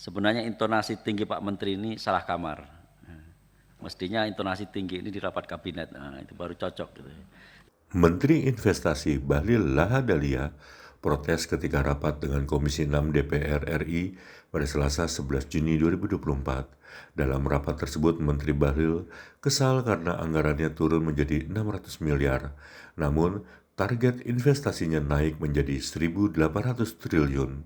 Sebenarnya intonasi tinggi Pak Menteri ini salah kamar. Mestinya intonasi tinggi ini di rapat kabinet, nah, itu baru cocok gitu. Menteri Investasi Bahlil Lahadalia protes ketika rapat dengan Komisi 6 DPR RI pada Selasa 11 Juni 2024. Dalam rapat tersebut, Menteri Bahlil kesal karena anggarannya turun menjadi 600 miliar. Namun, target investasinya naik menjadi 1.800 triliun.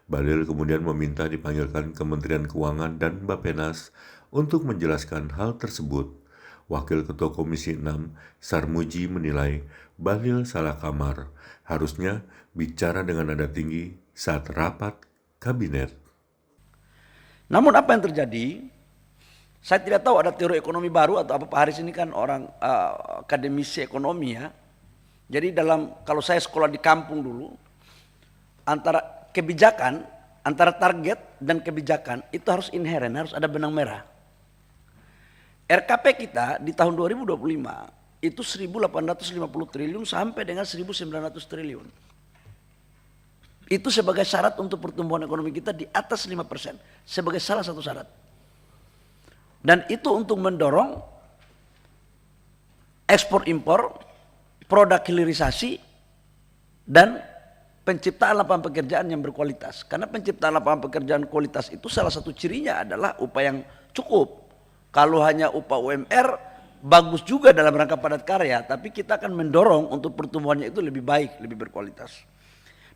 Bahlil kemudian meminta dipanggilkan Kementerian Keuangan dan Bappenas untuk menjelaskan hal tersebut. Wakil Ketua Komisi 6, Sarmuji, menilai Bahlil salah kamar, harusnya bicara dengan nada tinggi saat rapat kabinet. Namun apa yang terjadi? Saya tidak tahu ada teori ekonomi baru atau apa. Pak Haris ini kan orang akademisi ekonomi ya. Jadi kalau saya sekolah di kampung dulu, antara kebijakan, antara target dan kebijakan itu harus inheren, harus ada benang merah. RKP kita di tahun 2025 itu 1.850 triliun sampai dengan 1.900 triliun. Itu sebagai syarat untuk pertumbuhan ekonomi kita di atas 5%. Sebagai salah satu syarat. Dan itu untuk mendorong ekspor impor, produk hilirisasi, dan penciptaan lapangan pekerjaan yang berkualitas. Karena penciptaan lapangan pekerjaan kualitas itu salah satu cirinya adalah upah yang cukup. Kalau hanya upah UMR, bagus juga dalam rangka padat karya, tapi kita akan mendorong untuk pertumbuhannya itu lebih baik, lebih berkualitas.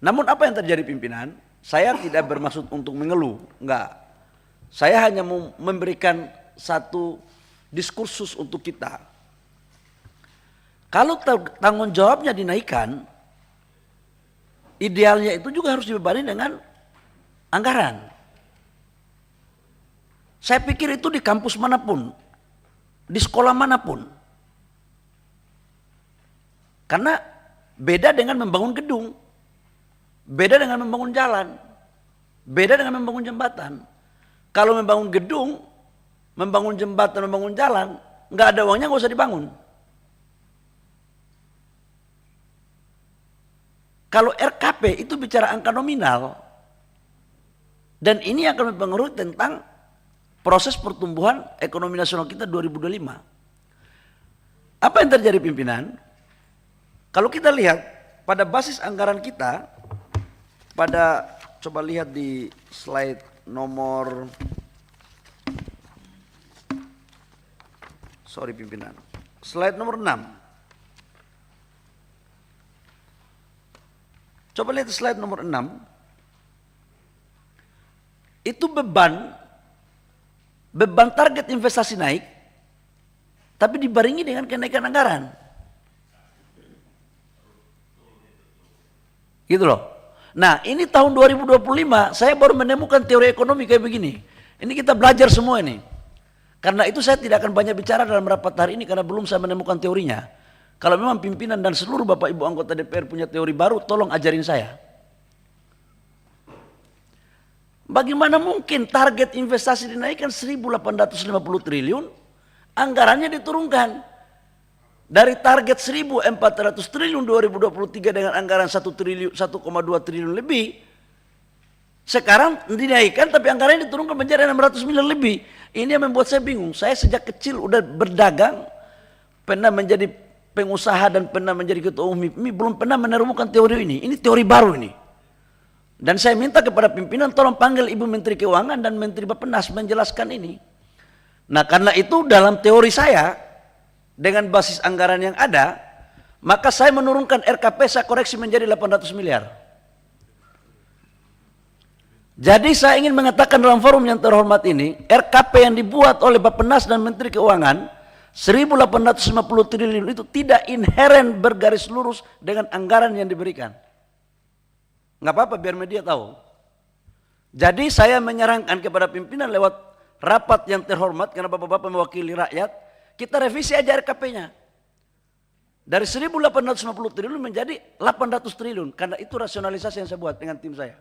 Namun apa yang terjadi pimpinan? Saya tidak bermaksud untuk mengeluh, enggak. Saya hanya memberikan satu diskursus untuk kita. Kalau tanggung jawabnya dinaikkan, idealnya itu juga harus dibebani dengan anggaran. Saya pikir itu di kampus manapun, di sekolah manapun. Karena beda dengan membangun gedung, beda dengan membangun jalan, beda dengan membangun jembatan. Kalau membangun gedung, membangun jembatan, membangun jalan, nggak ada uangnya nggak usah dibangun. Kalau RKP itu bicara angka nominal, dan ini akan mempengaruhi tentang proses pertumbuhan ekonomi nasional kita 2025. Apa yang terjadi pimpinan? Kalau kita lihat pada basis anggaran kita, coba lihat di slide nomor, slide nomor 6. Coba lihat slide nomor 6. Itu beban target investasi naik, tapi dibarengi dengan kenaikan anggaran. Gitu loh. Nah ini tahun 2025 saya baru menemukan teori ekonomi kayak begini. Ini kita belajar semua ini. Karena itu saya tidak akan banyak bicara dalam rapat hari ini karena belum saya menemukan teorinya. Kalau memang pimpinan dan seluruh Bapak Ibu anggota DPR punya teori baru, tolong ajarin saya. Bagaimana mungkin target investasi dinaikkan 1.850 triliun, anggarannya diturunkan dari target 1.400 triliun 2023 dengan anggaran 1,2 triliun lebih. Sekarang dinaikkan tapi anggarannya diturunkan menjadi 600 miliar lebih. Ini yang membuat saya bingung. Saya sejak kecil udah berdagang, pernah menjadi pengusaha dan pernah menjadi ketua umum HIPMI, belum pernah menemukan teori ini. Ini teori baru ini. Dan saya minta kepada pimpinan tolong panggil Ibu Menteri Keuangan dan Menteri Bappenas menjelaskan ini. Nah karena itu dalam teori saya, dengan basis anggaran yang ada, maka saya menurunkan RKP, saya koreksi menjadi 800 miliar. Jadi saya ingin mengatakan dalam forum yang terhormat ini, RKP yang dibuat oleh Bappenas dan Menteri Keuangan, 1.850 triliun itu tidak inheren bergaris lurus dengan anggaran yang diberikan. Nggak apa-apa biar media tahu. Jadi saya menyarankan kepada pimpinan lewat rapat yang terhormat, karena bapak-bapak mewakili rakyat, kita revisi aja RKP-nya. Dari 1.850 triliun menjadi 800 triliun. Karena itu rasionalisasi yang saya buat dengan tim saya.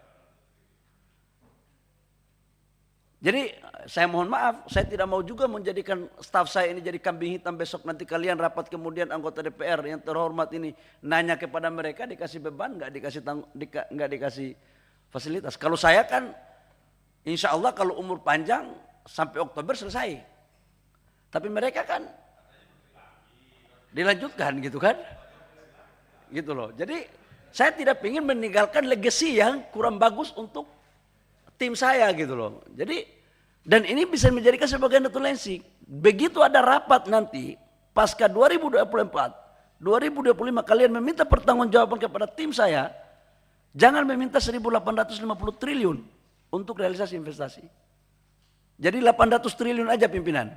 Jadi saya mohon maaf, saya tidak mau juga menjadikan staf saya ini jadi kambing hitam besok nanti kalian rapat kemudian anggota DPR yang terhormat ini nanya kepada mereka dikasih beban nggak dikasih fasilitas. Kalau saya kan Insya Allah kalau umur panjang sampai Oktober selesai. Tapi mereka kan dilanjutkan gitu kan. Gitu loh. Jadi saya tidak ingin meninggalkan legacy yang kurang bagus untuk tim saya gitu loh. Jadi dan ini bisa menjadikan sebagai notulensi. Begitu ada rapat nanti pasca 2024, 2025 kalian meminta pertanggungjawaban kepada tim saya, jangan meminta 1.850 triliun untuk realisasi investasi. Jadi 800 triliun aja pimpinan.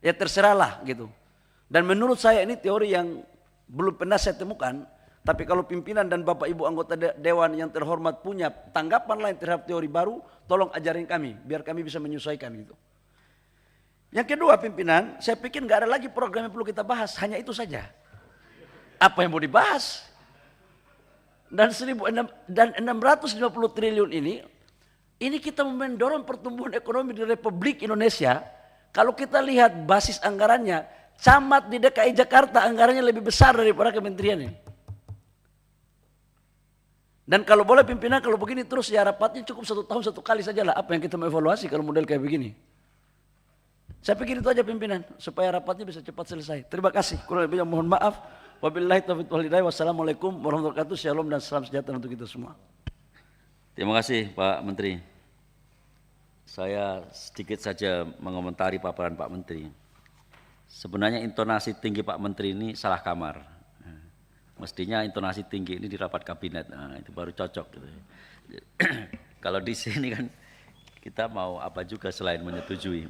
Ya terserahlah gitu. Dan menurut saya ini teori yang belum pernah saya temukan. Tapi kalau pimpinan dan Bapak Ibu anggota Dewan yang terhormat punya tanggapan lain terhadap teori baru, tolong ajarin kami, biar kami bisa menyesuaikan gitu. Yang kedua pimpinan, saya pikir nggak ada lagi program yang perlu kita bahas, hanya itu saja. Apa yang mau dibahas? Dan 650 triliun ini kita mendorong pertumbuhan ekonomi di Republik Indonesia. Kalau kita lihat basis anggarannya, camat di DKI Jakarta anggarannya lebih besar daripada kementerian ini. Dan kalau boleh pimpinan, kalau begini terus ya rapatnya cukup 1 tahun 1 kali sajalah. Apa yang kita mau evaluasi kalau model kayak begini? Saya pikir itu aja pimpinan, supaya rapatnya bisa cepat selesai. Terima kasih. Kurang lebihnya mohon maaf. Wabillahi taufiq wal hidayah. Wassalamualaikum warahmatullahi wabarakatuh. Shalom dan salam sejahtera untuk kita semua. Terima kasih Pak Menteri. Saya sedikit saja mengomentari paparan Pak Menteri. Sebenarnya intonasi tinggi Pak Menteri ini salah kamar. Mestinya intonasi tinggi ini di rapat kabinet, nah, itu baru cocok. Gitu. Kalau di sini kan kita mau apa juga selain menyetujui.